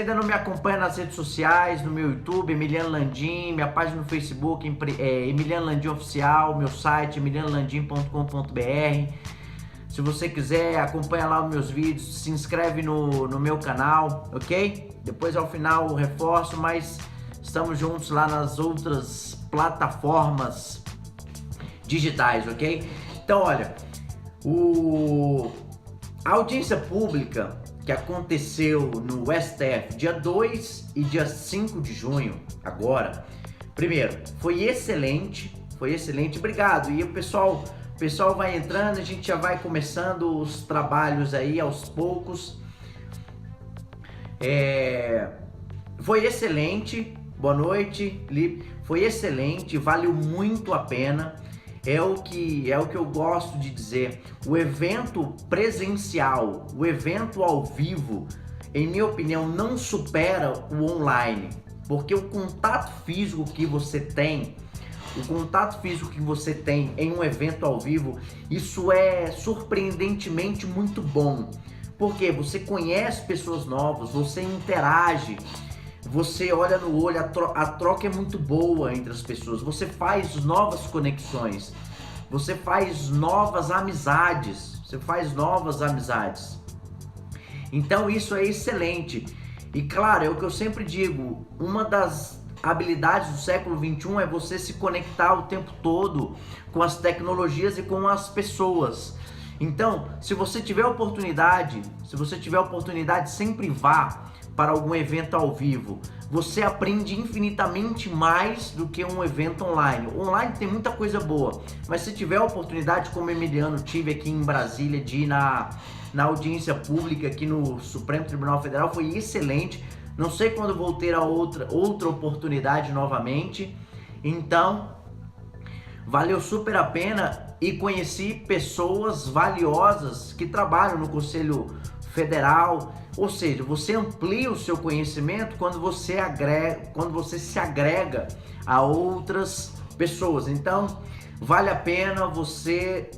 ainda não me acompanha nas redes sociais, no meu YouTube, Emiliano Landim, minha página no Facebook, Emiliano Landim Oficial, meu site, emilianolandim.com.br. Se você quiser, acompanha lá os meus vídeos, se inscreve no meu canal, ok? Depois ao final eu reforço, mas estamos juntos lá nas outras plataformas digitais, ok? Então, olha, a audiência pública que aconteceu no STF dia 2 e dia 5 de junho, agora, primeiro, foi excelente, obrigado. E o pessoal vai entrando, a gente já vai começando os trabalhos aí aos poucos. Foi excelente, boa noite, Lipe. Foi excelente, valeu muito a pena. É o que eu gosto de dizer. O evento presencial, o evento ao vivo, em minha opinião, não supera o online, porque o contato físico que você tem, em um evento ao vivo, isso é surpreendentemente muito bom, porque você conhece pessoas novas, você interage, você olha no olho, a troca é muito boa entre as pessoas, você faz novas conexões, você faz novas amizades, Então isso é excelente. E claro, é o que eu sempre digo, uma das habilidades do século XXI é você se conectar o tempo todo com as tecnologias e com as pessoas. Então, se você tiver oportunidade, sempre vá para algum evento ao vivo. Você aprende infinitamente mais do que um evento online. Online tem muita coisa boa, mas se tiver a oportunidade, como Emiliano tive aqui em Brasília, de ir na audiência pública aqui no Supremo Tribunal Federal, foi excelente. Não sei quando vou ter a outra oportunidade novamente. Então, valeu super a pena e conheci pessoas valiosas que trabalham no Conselho Federal. Ou seja, você amplia o seu conhecimento quando você se agrega a outras pessoas. Então, vale a pena você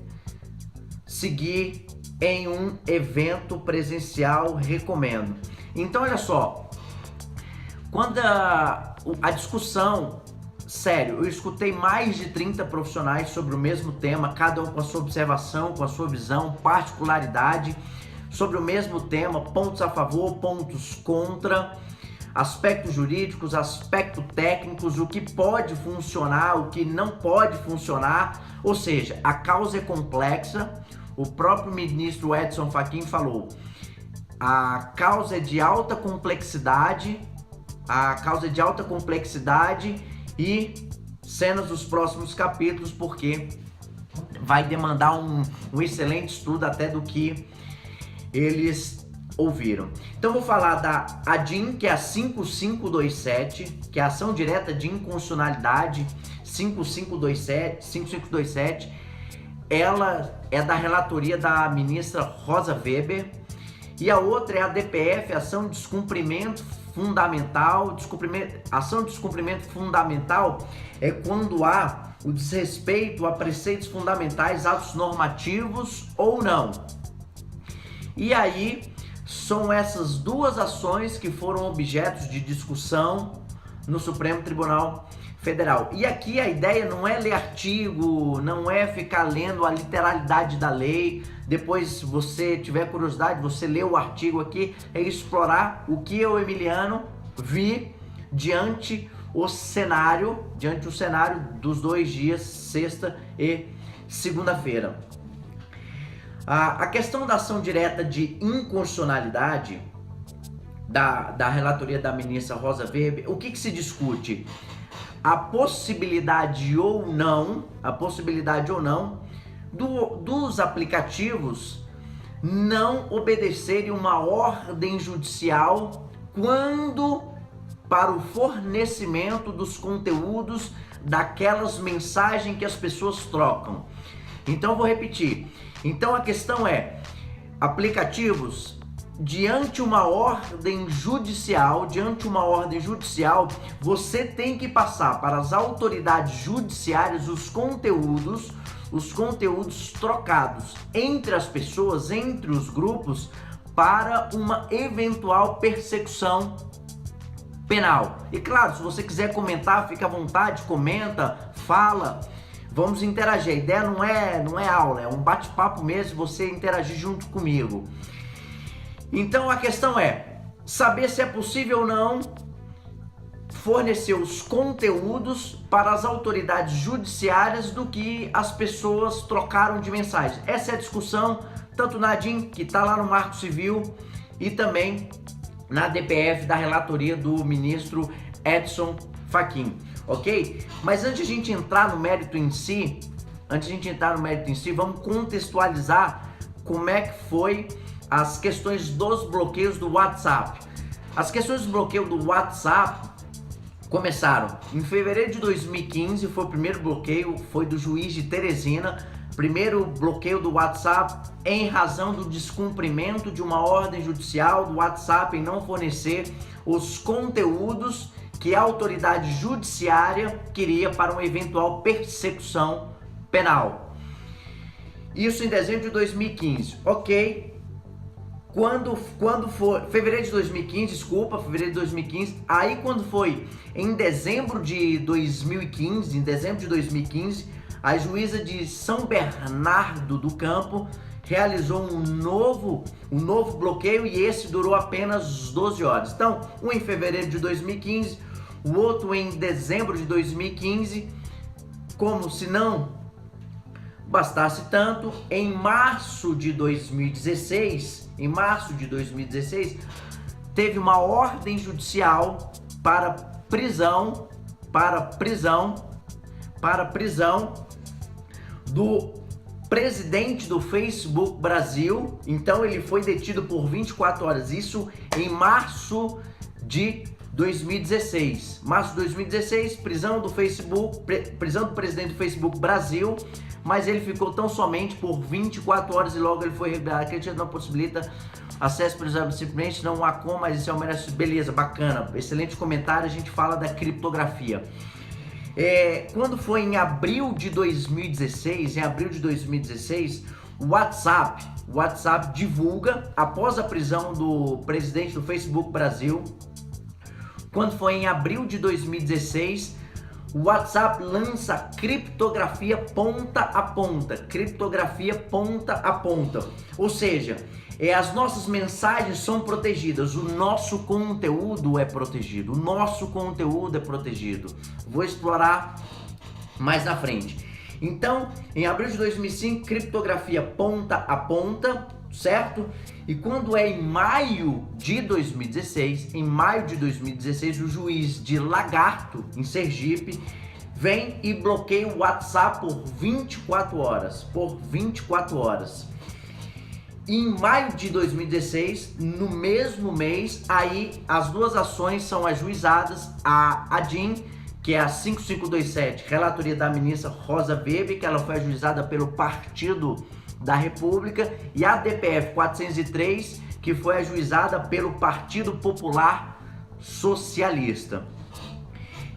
seguir em um evento presencial, recomendo. Então, olha só, quando a discussão, sério, eu escutei mais de 30 profissionais sobre o mesmo tema, cada um com a sua observação, com a sua visão, particularidade, sobre o mesmo tema, pontos a favor, pontos contra, aspectos jurídicos, aspectos técnicos, o que pode funcionar, o que não pode funcionar, ou seja, a causa é complexa. O próprio ministro Edson Fachin falou, a causa é de alta complexidade, e cenas dos próximos capítulos, porque vai demandar um excelente estudo até do que eles ouviram. Então vou falar da ADIM, que é a 5527, que é a ação direta de inconstitucionalidade 5527. Ela é da relatoria da ministra Rosa Weber. E a outra é a DPF, ação de descumprimento fundamental. Ação de descumprimento fundamental é quando há o desrespeito a preceitos fundamentais, atos normativos ou não. E aí, são essas duas ações que foram objetos de discussão no Supremo Tribunal Federal. E aqui a ideia não é ler artigo, não é ficar lendo a literalidade da lei. Depois, se você tiver curiosidade, você lê o artigo aqui, é explorar o que eu, Emiliano, vi diante o cenário dos 2 dias, sexta e segunda-feira. A questão da ação direta de inconstitucionalidade da relatoria da ministra Rosa Weber, o que se discute? A possibilidade ou não dos aplicativos não obedecerem uma ordem judicial quando para o fornecimento dos conteúdos daquelas mensagens que as pessoas trocam. Então eu vou repetir. Então a questão é, aplicativos, diante uma ordem judicial, você tem que passar para as autoridades judiciárias os conteúdos trocados entre as pessoas, entre os grupos, para uma eventual persecução penal. E claro, se você quiser comentar, fica à vontade, comenta, fala, vamos interagir. A ideia não é aula, é um bate-papo mesmo, você interagir junto comigo. Então a questão é saber se é possível ou não fornecer os conteúdos para as autoridades judiciárias do que as pessoas trocaram de mensagem. Essa é a discussão, tanto na ADIM, que está lá no Marco Civil, e também na DPF da relatoria do ministro Edson Fachin, ok? Mas antes de a gente entrar no mérito em si, vamos contextualizar como é que foi as questões dos bloqueios do WhatsApp. As questões do bloqueio do WhatsApp começaram em fevereiro de 2015, foi o primeiro bloqueio, foi do juiz de Teresina, primeiro bloqueio do WhatsApp em razão do descumprimento de uma ordem judicial do WhatsApp em não fornecer os conteúdos que a autoridade judiciária queria para uma eventual persecução penal. Isso em dezembro de 2015, ok? Quando foi, fevereiro de 2015, aí quando foi em dezembro de 2015, a juíza de São Bernardo do Campo realizou um novo bloqueio e esse durou apenas 12 horas. Então, um em fevereiro de 2015, o outro em dezembro de 2015, como se não bastasse tanto, em março de 2016, teve uma ordem judicial para prisão do presidente do Facebook Brasil. Então ele foi detido por 24 horas, isso em março de 2016. Prisão do presidente do Facebook Brasil, mas ele ficou tão somente por 24 horas e logo ele foi liberado. Que a gente não possibilita acesso simplesmente, não há como, mas isso é uma beleza, bacana, excelente comentário. A gente fala da criptografia. Quando foi em abril de 2016, o WhatsApp divulga, após a prisão do presidente do Facebook Brasil, quando foi em abril de 2016, o WhatsApp lança criptografia ponta a ponta, ou seja, as nossas mensagens são protegidas, o nosso conteúdo é protegido, Vou explorar mais na frente. Então, em abril de 2005, criptografia ponta a ponta, certo? E quando é em maio de 2016, o juiz de Lagarto, em Sergipe, vem e bloqueia o WhatsApp por 24 horas. Em maio de 2016, no mesmo mês, aí as duas ações são ajuizadas, a ADIM, que é a 5527, relatoria da ministra Rosa Weber, que ela foi ajuizada pelo Partido da República, e a DPF 403, que foi ajuizada pelo Partido Popular Socialista.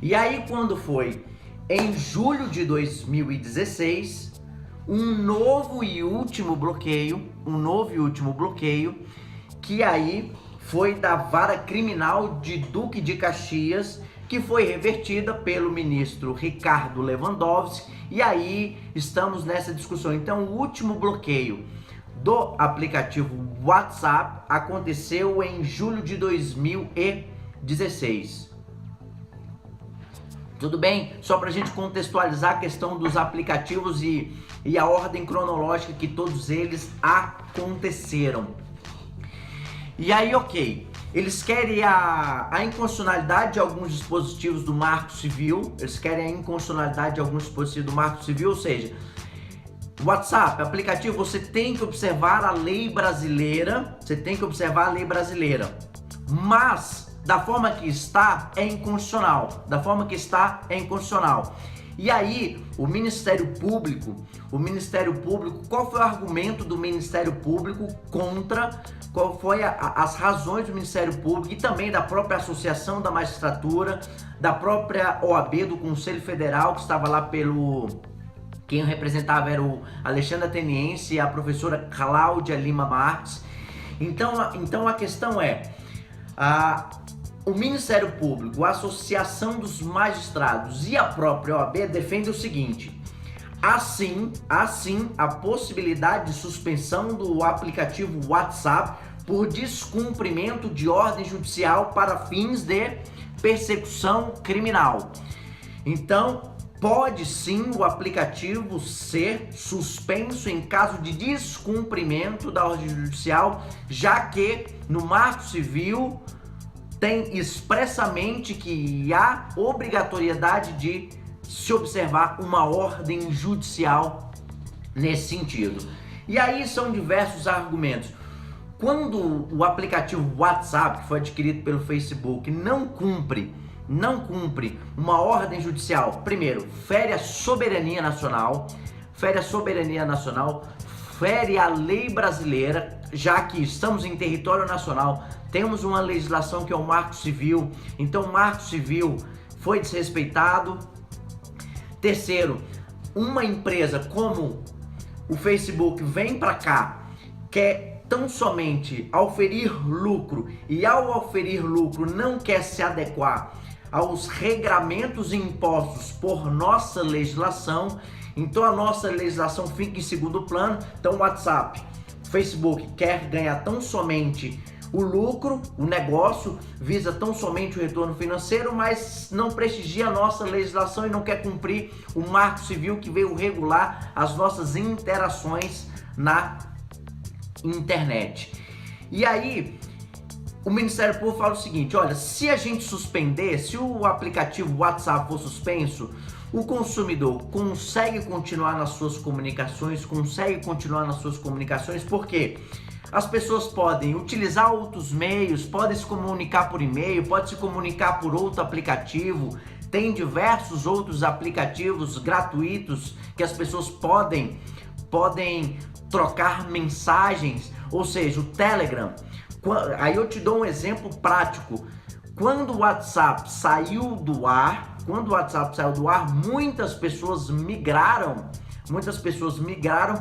E aí quando foi em julho de 2016, um novo e último bloqueio, que aí foi da Vara Criminal de Duque de Caxias, que foi revertida pelo ministro Ricardo Lewandowski, e aí estamos nessa discussão. Então, o último bloqueio do aplicativo WhatsApp aconteceu em julho de 2016. Tudo bem? Só para a gente contextualizar a questão dos aplicativos e a ordem cronológica que todos eles aconteceram. E aí, ok, eles querem a inconstitucionalidade de alguns dispositivos do Marco Civil, ou seja, WhatsApp, aplicativo, você tem que observar a lei brasileira, mas da forma que está é inconstitucional, E aí, o Ministério Público, qual foi o argumento do Ministério Público contra, qual foi as razões do Ministério Público e também da própria Associação da Magistratura, da própria OAB, do Conselho Federal, que estava lá quem representava era o Alexandre Ateniense e a professora Cláudia Lima Marques. Então a questão é, o Ministério Público, a Associação dos Magistrados e a própria OAB defendem o seguinte: assim a possibilidade de suspensão do aplicativo WhatsApp por descumprimento de ordem judicial para fins de persecução criminal. Então, pode sim o aplicativo ser suspenso em caso de descumprimento da ordem judicial, já que no Marco Civil tem expressamente que há obrigatoriedade de se observar uma ordem judicial nesse sentido. E aí são diversos argumentos. Quando o aplicativo WhatsApp, que foi adquirido pelo Facebook, não cumpre uma ordem judicial, primeiro, fere a soberania nacional, fere a lei brasileira, já que estamos em território nacional, temos uma legislação que é o Marco Civil, então o Marco Civil foi desrespeitado. Terceiro, uma empresa como o Facebook vem para cá, quer tão somente auferir lucro, e ao auferir lucro não quer se adequar aos regramentos impostos por nossa legislação, então a nossa legislação fica em segundo plano. Então o WhatsApp, o Facebook quer ganhar tão somente o lucro, o negócio visa tão somente o retorno financeiro, mas não prestigia a nossa legislação e não quer cumprir o Marco Civil, que veio regular as nossas interações na internet. E aí o Ministério Público fala o seguinte: olha, se a gente suspender, se o aplicativo WhatsApp for suspenso, o consumidor consegue continuar nas suas comunicações, porque as pessoas podem utilizar outros meios, podem se comunicar por e-mail, pode se comunicar por outro aplicativo. Tem diversos outros aplicativos gratuitos que as pessoas podem trocar mensagens, ou seja, o Telegram. Aí eu te dou um exemplo prático. Quando o WhatsApp saiu do ar, muitas pessoas migraram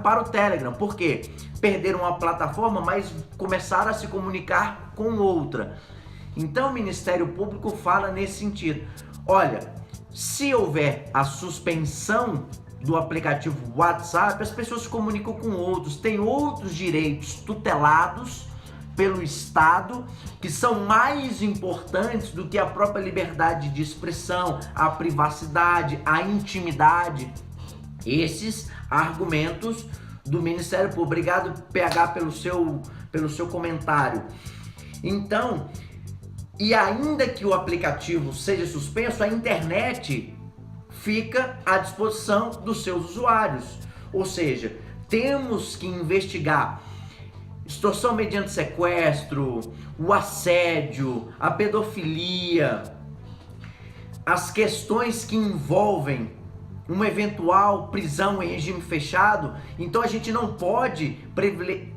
para o Telegram. Por quê? Perderam uma plataforma, mas começaram a se comunicar com outra. Então o Ministério Público fala nesse sentido: olha, se houver a suspensão do aplicativo WhatsApp, as pessoas se comunicam com outros, têm outros direitos tutelados pelo Estado que são mais importantes do que a própria liberdade de expressão, a privacidade, a intimidade. Esses argumentos do Ministério Público. Obrigado, PH, pelo seu comentário. Então, e ainda que o aplicativo seja suspenso, a internet fica à disposição dos seus usuários. Ou seja, temos que investigar extorsão mediante sequestro, o assédio, a pedofilia, as questões que envolvem uma eventual prisão em regime fechado. Então a gente não pode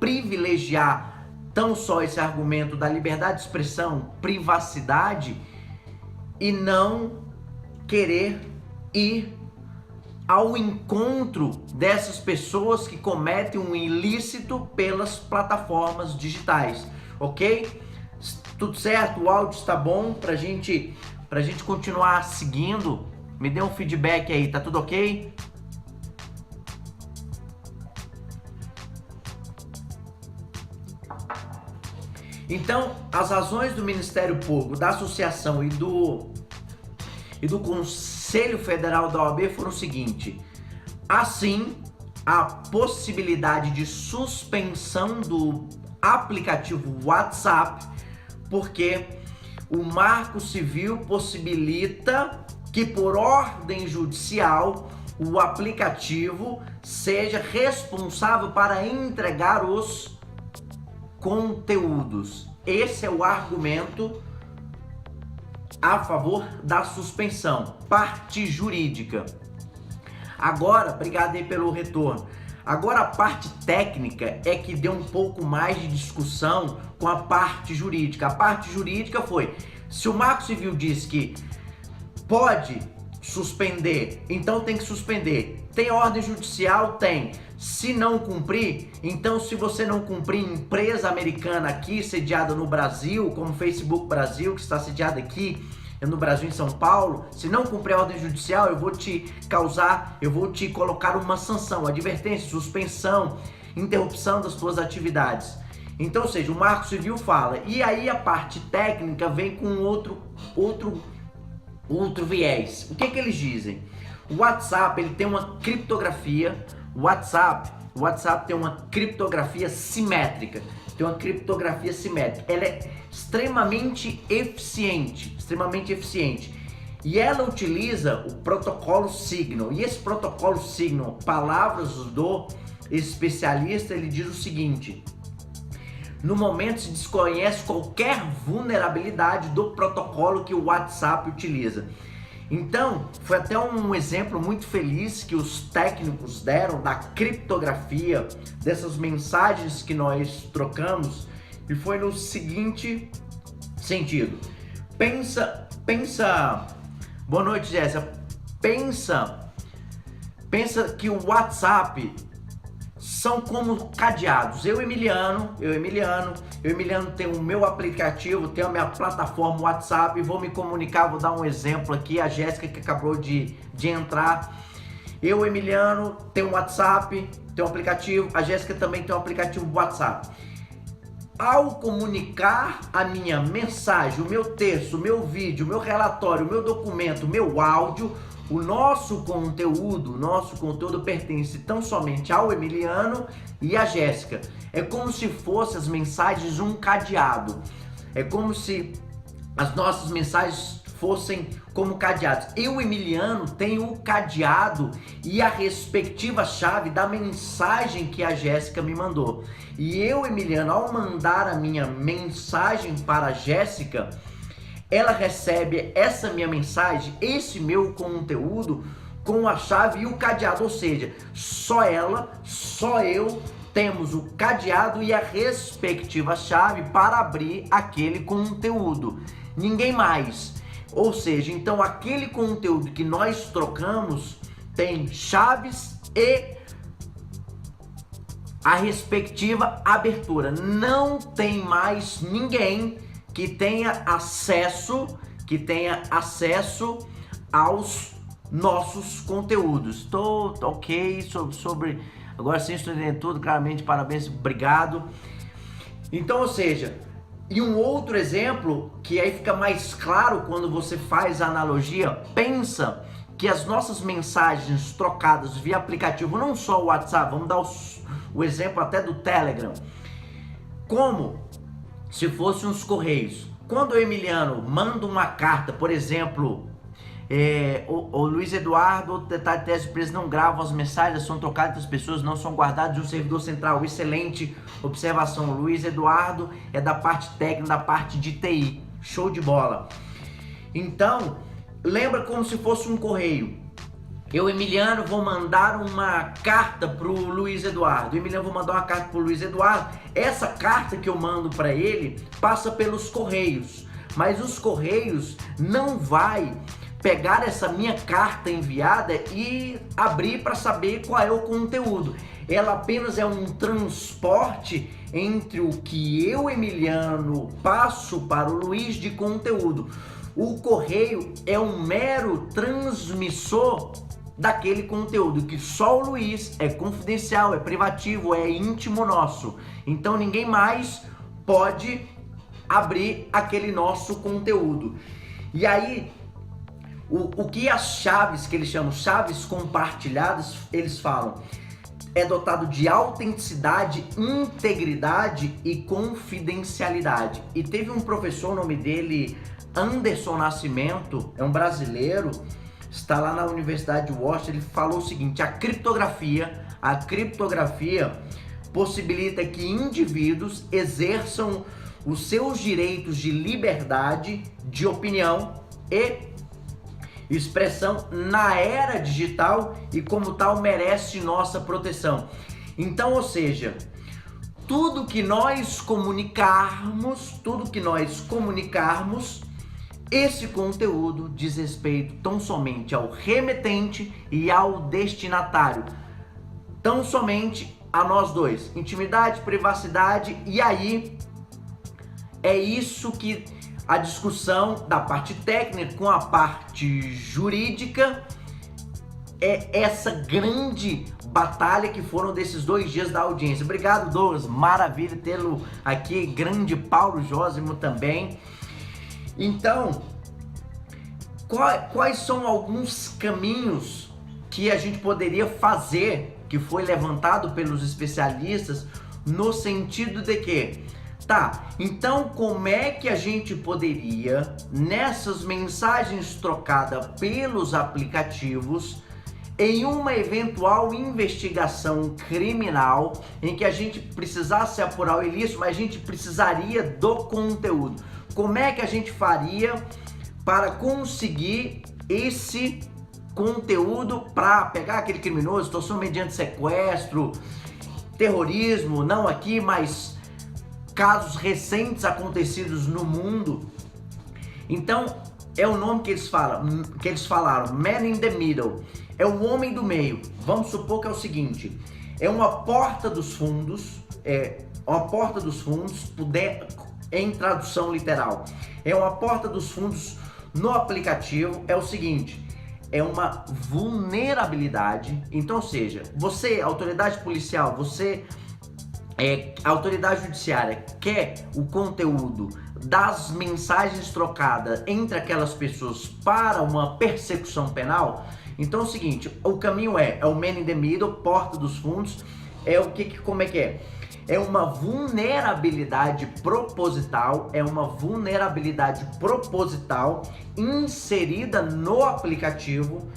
privilegiar tão só esse argumento da liberdade de expressão, privacidade, e não querer ir ao encontro dessas pessoas que cometem um ilícito pelas plataformas digitais, ok? Tudo certo? O áudio está bom pra gente continuar seguindo? Me dê um feedback aí, tá tudo ok? Então, as razões do Ministério Público, da Associação e do Conselho Federal da OAB foram o seguinte: assim, a possibilidade de suspensão do aplicativo WhatsApp, porque o Marco Civil possibilita que, por ordem judicial, o aplicativo seja responsável para entregar os conteúdos. Esse é o argumento a favor da suspensão, parte jurídica. Agora, obrigado aí pelo retorno. Agora a parte técnica é que deu um pouco mais de discussão com a parte jurídica. A parte jurídica foi: se o Marco Civil diz que pode suspender, então tem que suspender. Tem ordem judicial? Tem. Se não cumprir, então se você não cumprir, empresa americana aqui, sediada no Brasil, como Facebook Brasil, que está sediada aqui no Brasil, em São Paulo, se não cumprir a ordem judicial, eu vou te colocar uma sanção, advertência, suspensão, interrupção das suas atividades. Então, ou seja, o Marco Civil fala, e aí a parte técnica vem com outro viés. O que eles dizem? O WhatsApp, ele tem uma criptografia. O WhatsApp tem uma criptografia simétrica. Ela é extremamente eficiente. E ela utiliza o protocolo Signal. E esse protocolo Signal, palavras do especialista, ele diz o seguinte: no momento se desconhece qualquer vulnerabilidade do protocolo que o WhatsApp utiliza. Então, foi até um exemplo muito feliz que os técnicos deram da criptografia, dessas mensagens que nós trocamos, e foi no seguinte sentido. Pensa, boa noite, Jéssica. Pensa que o WhatsApp são como cadeados. Eu, Emiliano, tenho o meu aplicativo, tenho a minha plataforma WhatsApp, vou me comunicar, vou dar um exemplo aqui, a Jéssica que acabou de entrar. Eu, Emiliano, tenho um WhatsApp, tenho um aplicativo, a Jéssica também tem um aplicativo WhatsApp. Ao comunicar a minha mensagem, o meu texto, o meu vídeo, o meu relatório, o meu documento, o meu áudio, o nosso conteúdo pertence tão somente ao Emiliano e à Jéssica. É como se fossem as mensagens um cadeado. É como se as nossas mensagens fossem como cadeados. Eu, Emiliano, tenho o cadeado e a respectiva chave da mensagem que a Jéssica me mandou. E eu, Emiliano, ao mandar a minha mensagem para a Jéssica, ela recebe essa minha mensagem, esse meu conteúdo, com a chave e o cadeado, ou seja, só ela, só eu temos o cadeado e a respectiva chave para abrir aquele conteúdo, ninguém mais. Ou seja, então aquele conteúdo que nós trocamos tem chaves e a respectiva abertura. Não tem mais ninguém que tenha acesso aos nossos conteúdos. Tô ok sobre agora sim, estou entendendo tudo claramente, parabéns, obrigado. Então, ou seja, e um outro exemplo que aí fica mais claro quando você faz a analogia, pensa que as nossas mensagens trocadas via aplicativo, não só o WhatsApp, vamos dar o exemplo até do Telegram, como se fossem os correios. Quando o Emiliano manda uma carta, por exemplo, o Luiz Eduardo, o detalhe de tese de preso, não gravam as mensagens, são trocadas entre as pessoas, não são guardadas de um servidor central. Excelente observação. Luiz Eduardo é da parte técnica, da parte de TI. Show de bola. Então, lembra como se fosse um correio. Eu, Emiliano, vou mandar uma carta pro Luiz Eduardo. Emiliano, vou mandar uma carta pro Luiz Eduardo. Essa carta que eu mando para ele passa pelos correios. Mas os correios não vai pegar essa minha carta enviada e abrir para saber qual é o conteúdo. Ela apenas é um transporte entre o que eu, Emiliano, passo para o Luiz de conteúdo. O correio é um mero transmissor daquele conteúdo que só o Luiz, é confidencial, é privativo, é íntimo nosso. Então ninguém mais pode abrir aquele nosso conteúdo. E aí, o que as chaves, que eles chamam chaves compartilhadas, eles falam, é dotado de autenticidade, integridade e confidencialidade. E teve um professor, o nome dele Anderson Nascimento, é um brasileiro, está lá na Universidade de Washington, ele falou o seguinte: a criptografia possibilita que indivíduos exerçam os seus direitos de liberdade, de opinião e expressão na era digital e como tal merece nossa proteção. Então, ou seja, tudo que nós comunicarmos, esse conteúdo diz respeito tão somente ao remetente e ao destinatário. tão somente a nós dois. Intimidade, privacidade, e aí é isso que a discussão da parte técnica com a parte jurídica é essa grande batalha que foram desses 2 dias da audiência. Obrigado, Douglas, maravilha tê-lo aqui, grande Paulo Jósimo também. Então, quais são alguns caminhos que a gente poderia fazer, que foi levantado pelos especialistas, no sentido de que, tá, então como é que a gente poderia, nessas mensagens trocadas pelos aplicativos, em uma eventual investigação criminal, em que a gente precisasse apurar o ilícito, mas a gente precisaria do conteúdo. Como é que a gente faria para conseguir esse conteúdo para pegar aquele criminoso, extorsão mediante sequestro, terrorismo, não aqui, mas casos recentes acontecidos no mundo? Então, é o nome que eles falaram, Man in the Middle, é o homem do meio. Vamos supor que é o seguinte, é uma porta dos fundos, em tradução literal, é uma porta dos fundos no aplicativo, é o seguinte, é uma vulnerabilidade. Então, ou seja, você, autoridade policial, você, autoridade judiciária, quer o conteúdo das mensagens trocadas entre aquelas pessoas para uma persecução penal. Então é o seguinte, o caminho é o man in the middle, porta dos fundos, como é que é? É uma vulnerabilidade proposital, inserida no aplicativo,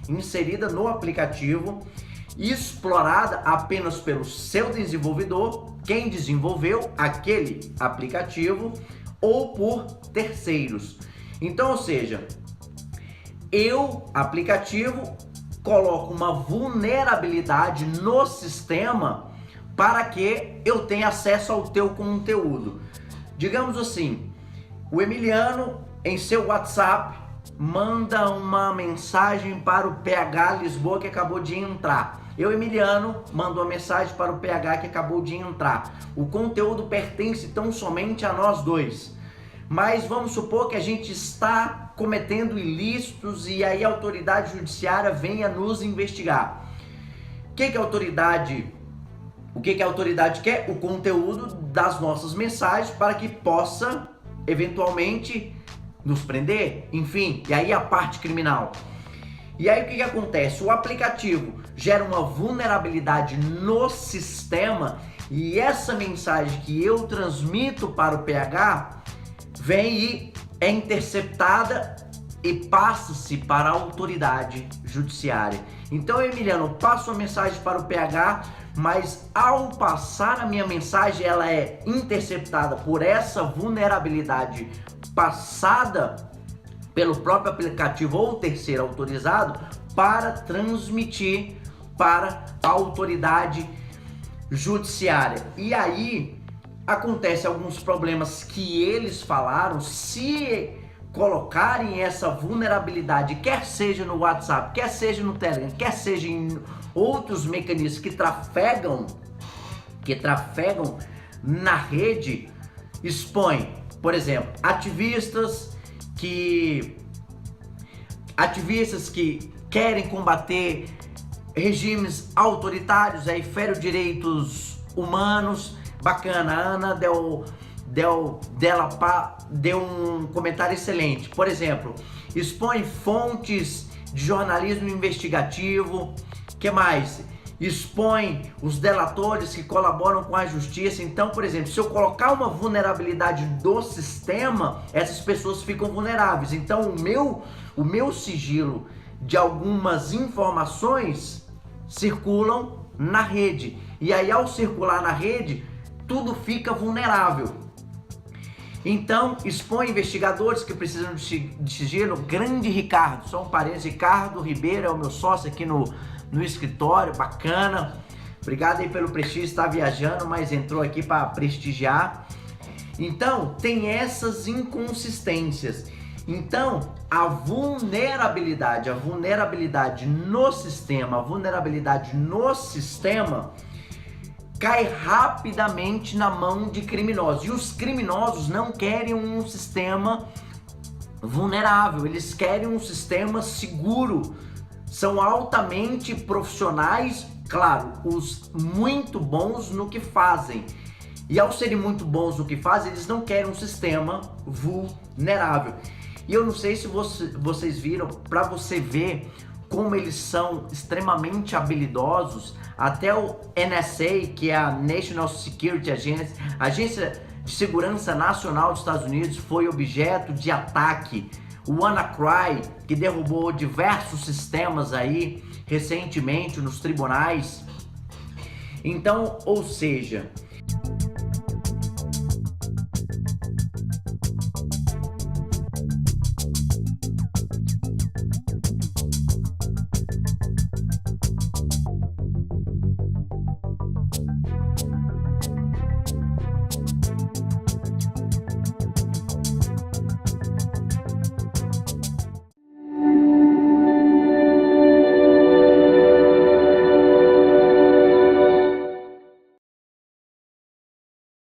inserida no aplicativo, explorada apenas pelo seu desenvolvedor, quem desenvolveu aquele aplicativo, ou por terceiros. Então, ou seja, aplicativo, coloco uma vulnerabilidade no sistema para que eu tenha acesso ao teu conteúdo. Digamos assim, o Emiliano em seu WhatsApp manda uma mensagem para o PH Lisboa que acabou de entrar. Eu, Emiliano, mando uma mensagem para o PH que acabou de entrar. O conteúdo pertence tão somente a nós dois. Mas vamos supor que a gente está cometendo ilícitos e aí a autoridade judiciária venha nos investigar. O que a autoridade quer? O conteúdo das nossas mensagens para que possa eventualmente nos prender, enfim, e aí a parte criminal. E aí o que acontece? O aplicativo gera uma vulnerabilidade no sistema e essa mensagem que eu transmito para o PH vem e é interceptada e passa-se para a autoridade judiciária. Então, Emiliano, passo a mensagem para o PH, mas ao passar a minha mensagem, ela é interceptada por essa vulnerabilidade passada pelo próprio aplicativo ou terceiro autorizado para transmitir para a autoridade judiciária. E aí acontece alguns problemas que eles falaram. Se colocarem essa vulnerabilidade, quer seja no WhatsApp, quer seja no Telegram, quer seja em outros mecanismos que trafegam na rede, expõe, por exemplo, ativistas que querem combater regimes autoritários, aí ferem direitos humanos. Bacana, a Ana deu um comentário excelente. Por exemplo, expõe fontes de jornalismo investigativo. Que mais? Expõe os delatores que colaboram com a justiça. Então, por exemplo, se eu colocar uma vulnerabilidade do sistema, essas pessoas ficam vulneráveis. Então, o meu sigilo de algumas informações circulam na rede. E aí, ao circular na rede, tudo fica vulnerável. Então, expõe investigadores que precisam de sigilo. Grande Ricardo, só um parênteses, Ricardo Ribeiro é o meu sócio aqui no escritório, bacana. Obrigado aí pelo prestígio, está viajando, mas entrou aqui para prestigiar. Então, tem essas inconsistências. Então, a vulnerabilidade no sistema, cai rapidamente na mão de criminosos. E os criminosos não querem um sistema vulnerável, eles querem um sistema seguro. São altamente profissionais, claro, os muito bons no que fazem. E ao serem muito bons no que fazem, eles não querem um sistema vulnerável. E eu não sei se vocês viram, para você ver como eles são extremamente habilidosos, até o NSA, que é a National Security Agency, Agência de Segurança Nacional dos Estados Unidos, foi objeto de ataque. O WannaCry, que derrubou diversos sistemas aí recentemente nos tribunais. Então, ou seja,